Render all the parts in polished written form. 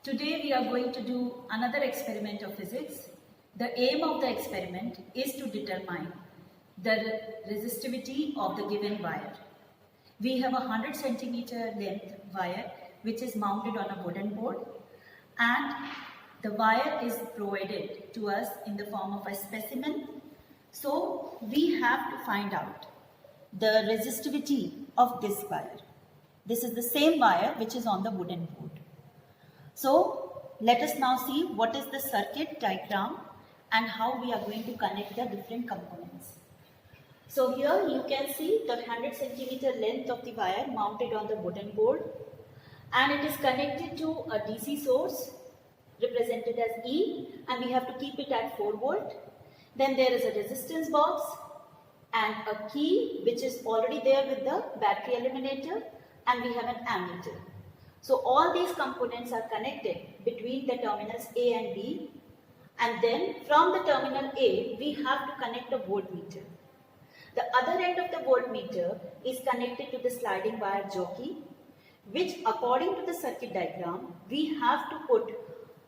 Today we are going to do another experiment of physics. The aim of the experiment is to determine the resistivity of the given wire. We have a 100 centimeter length wire which is mounted on a wooden board, and the wire is provided to us in the form of a specimen. So we have to find out the resistivity of this wire. This is the same wire which is on the wooden board. So let us now see what is the circuit diagram and how we are going to connect the different components. So here you can see the 100 centimeter length of the wire mounted on the wooden board, and it is connected to a DC source represented as E, and we have to keep it at 4 volt. Then there is a resistance box and a key which is already there with the battery eliminator, and we have an ammeter. So all these components are connected between the terminals A and B, and then from the terminal A we have to connect a voltmeter. The other end of the voltmeter is connected to the sliding wire jockey, which according to the circuit diagram we have to put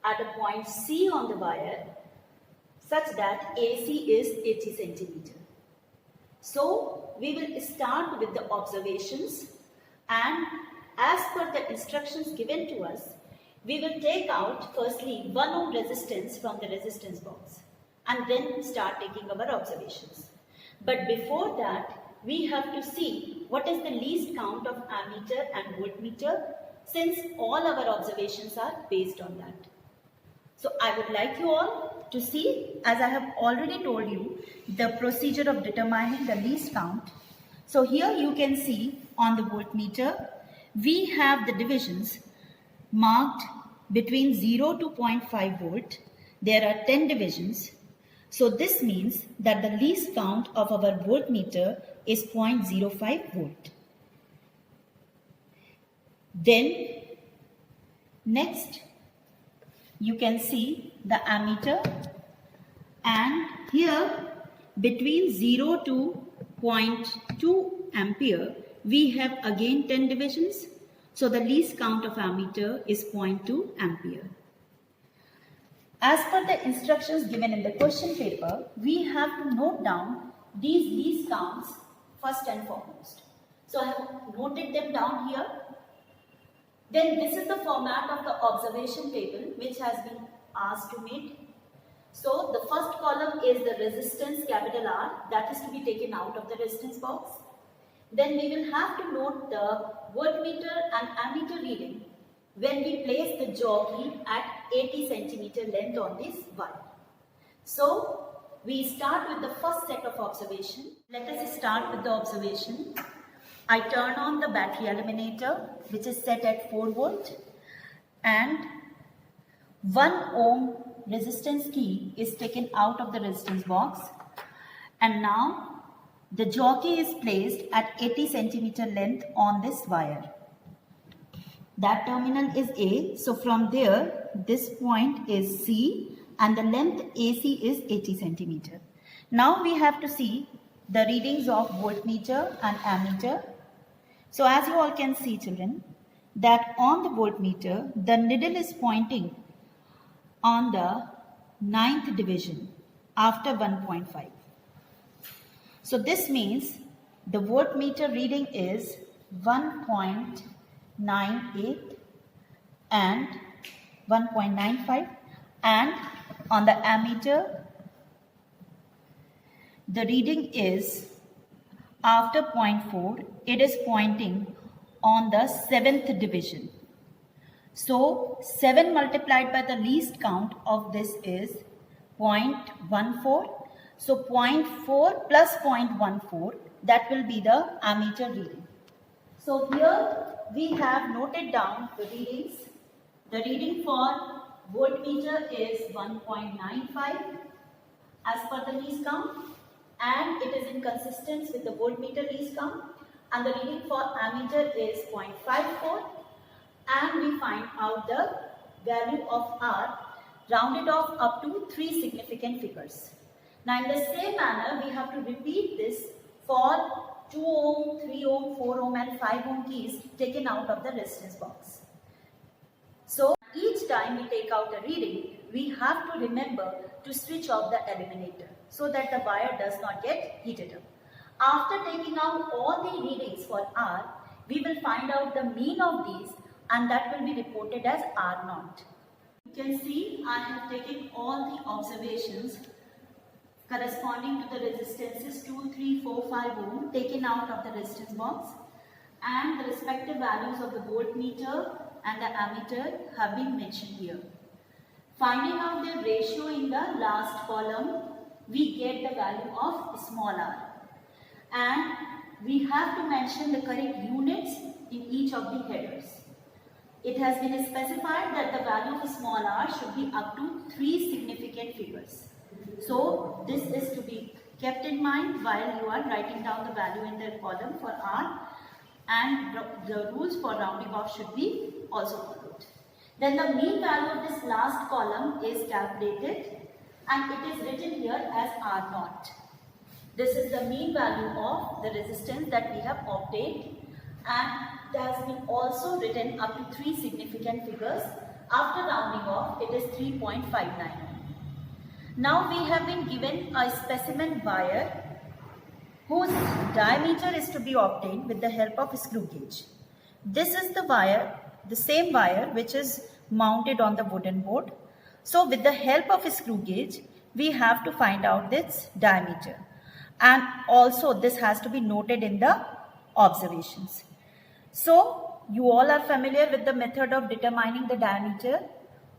at a point C on the wire such that AC is 80 centimeter. So we will start with the observations, and as per the instructions given to us, we will take out firstly 1 ohm resistance from the resistance box and then start taking our observations. But before that, we have to see what is the least count of ammeter and voltmeter, since all our observations are based on that. So I would like you all to see, as I have already told you, the procedure of determining the least count. So here you can see on the voltmeter, we have the divisions marked between 0 to 0.5 volt. There are 10 divisions. So this means that the least count of our voltmeter is 0.05 volt. Then next you can see the ammeter, and here between 0 to 0.2 ampere we have again 10 divisions. So the least count of ammeter is 0.2 ampere. As per the instructions given in the question paper, we have to note down these least counts first and foremost. So I have noted them down here. Then this is the format of the observation table which has been asked to meet. So the first column is the resistance capital R, that is to be taken out of the resistance box. Then we will have to note the voltmeter and ammeter reading when we place the jockey at 80 centimeter length on this wire. So we start with the first set of observation. Let us start with the observation. I turn on the battery eliminator which is set at 4 volt, and 1 ohm resistance key is taken out of the resistance box, and now the jockey is placed at 80 centimeter length on this wire. That terminal is A, so from there this point is C and the length AC is 80 centimeter. Now we have to see the readings of voltmeter and ammeter. So as you all can see, children, that on the voltmeter the needle is pointing on the 9th division after 1.5. So this means the voltmeter reading is 1.98 and 1.95, and on the ammeter the reading is after 0.4, it is pointing on the 7th division. So 7 multiplied by the least count of this is 0.14. So 0.4 plus 0.14, that will be the ammeter reading. So here we have noted down the readings. The reading for voltmeter is 1.95 as per the least count, and it is in consistence with the voltmeter least count, and the reading for ammeter is 0.54, and we find out the value of R rounded off up to 3 significant figures. Now in the same manner we have to repeat this for 2 ohm, 3 ohm, 4 ohm and 5 ohm keys taken out of the resistance box. So each each time we take out a reading, we have to remember to switch off the eliminator so that the wire does not get heated up. After taking out all the readings for R, we will find out the mean of these, and that will be reported as R0. You can see I have taken all the observations corresponding to the resistances 2, 3, 4, 5 ohm taken out of the resistance box, and the respective values of the voltmeter and the ammeter have been mentioned here. Finding out their ratio in the last column, we get the value of small r. And we have to mention the correct units in each of the headers. It has been specified that the value of small r should be up to 3 significant figures. So this is to be kept in mind while you are writing down the value in the column for r, and the rules for rounding off should be also followed. Then the mean value of this last column is calculated, and it is written here as R0. This is the mean value of the resistance that we have obtained, and it has been also written up to 3 significant figures. After rounding off, it is 3.59. Now we have been given a specimen wire whose diameter is to be obtained with the help of a screw gauge. This is the wire, the same wire which is mounted on the wooden board. So with the help of a screw gauge, we have to find out its diameter. And also this has to be noted in the observations. So you all are familiar with the method of determining the diameter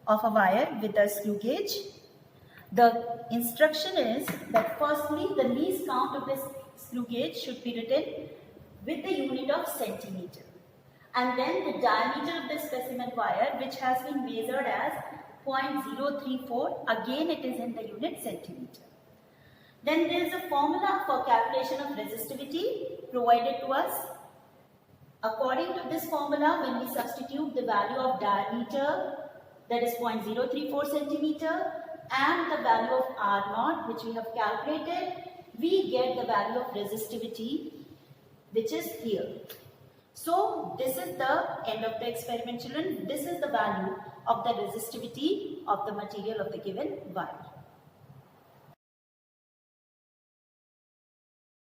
of a wire with a screw gauge. The instruction is that firstly the least count of this screw gauge should be written with the unit of centimeter, and then the diameter of the specimen wire, which has been measured as 0.034, again it is in the unit centimeter. Then there is a formula for calculation of resistivity provided to us. According to this formula, when we substitute the value of diameter, that is 0.034 centimeter, and the value of R0, which we have calculated, we get the value of resistivity, which is here. So this is the end of the experiment, children. This is the value of the resistivity of the material of the given wire.